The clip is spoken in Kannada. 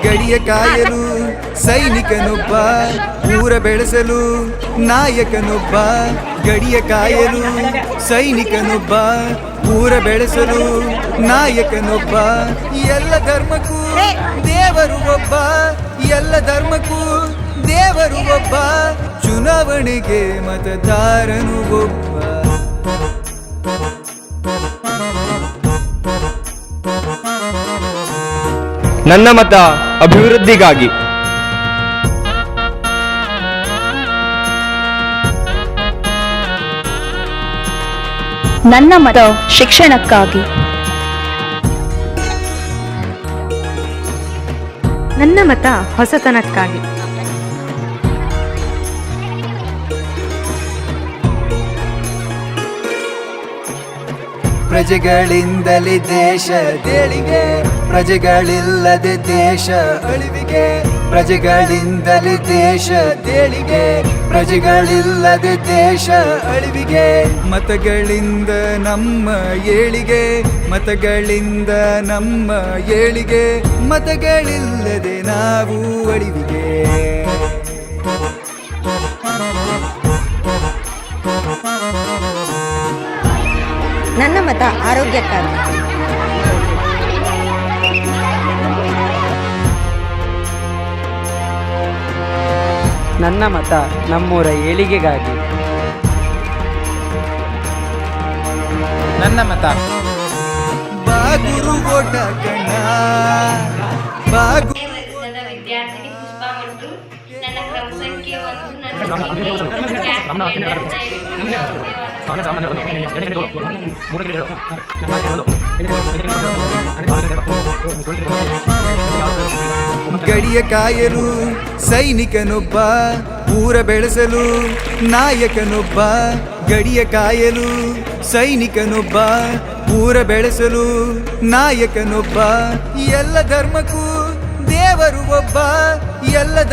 ಗಡಿಯ ಕಾಯಲು ಸೈನಿಕನೊಬ್ಬ, ಊರ ಬೆಳೆಸಲು ನಾಯಕನೊಬ್ಬ. ಗಡಿಯ ಕಾಯಲು ಸೈನಿಕನೊಬ್ಬ, ಊರ ಬೆಳೆಸಲು ನಾಯಕನೊಬ್ಬ. ಎಲ್ಲ ಧರ್ಮಕ್ಕೂ ದೇವರು ಒಬ್ಬ, ಎಲ್ಲ ಧರ್ಮಕ್ಕೂ ದೇವರು ಒಬ್ಬ. ಚುನಾವಣೆಗೆ ಮತದಾರನು ಒಬ್ಬ. ನನ್ನ ಮತ ಅಭಿವೃದ್ಧಿಗಾಗಿ. ನನ್ನ ಮತ ಶಿಕ್ಷಣಕ್ಕಾಗಿ. ನನ್ನ ಮತ ಹೊಸತನಕ್ಕಾಗಿ. ಪ್ರಜೆಗಳಿಂದಲೇ ದೇಶ ದೇಳಿಗೆ, ಪ್ರಜೆಗಳಿಲ್ಲದೆ ದೇಶ ಅಳಿವಿಗೆ. ಪ್ರಜೆಗಳಿಂದಲೇ ದೇಶ ದೇಳಿಗೆ, ಪ್ರಜೆಗಳಿಲ್ಲದೆ ದೇಶ ಅಳಿವಿಗೆ. ಮತಗಳಿಂದ ನಮ್ಮ ಏಳಿಗೆ, ಮತಗಳಿಂದ ನಮ್ಮ ಏಳಿಗೆ. ಮತಗಳಿಲ್ಲದೆ ನಾವು ಅಳಿವಿಗೆ. ನನ್ನ ಮತ ಆರೋಗ್ಯಕ್ಕಾಗಿ. ನನ್ನ ಮತ ನಮ್ಮೂರ ಏಳಿಗೆಗಾಗಿ. ನನ್ನ ಮತ ಬಾಗುರು ಓಟ ಕಣ್ಣ ಬಾಗು. ವಿದ್ಯಾರ್ಥಿನಿ ಪುಷ್ಪಾ ಮತ್ತು ನನ್ನ ಕ್ರಮ ಸಂಖ್ಯೆ 1. ಗಡಿಯ ಕಾಯಲು ಸೈನಿಕನೊಬ್ಬ, ಊರ ಬೆಳೆಸಲು ನಾಯಕನೊಬ್ಬ. ಗಡಿಯ ಕಾಯಲು ಸೈನಿಕನೊಬ್ಬ, ಊರ ಬೆಳೆಸಲು ನಾಯಕನೊಬ್ಬ. ಎಲ್ಲ ಧರ್ಮಕ್ಕೂ ದೇವರು ಒಬ್ಬ, ಎಲ್ಲ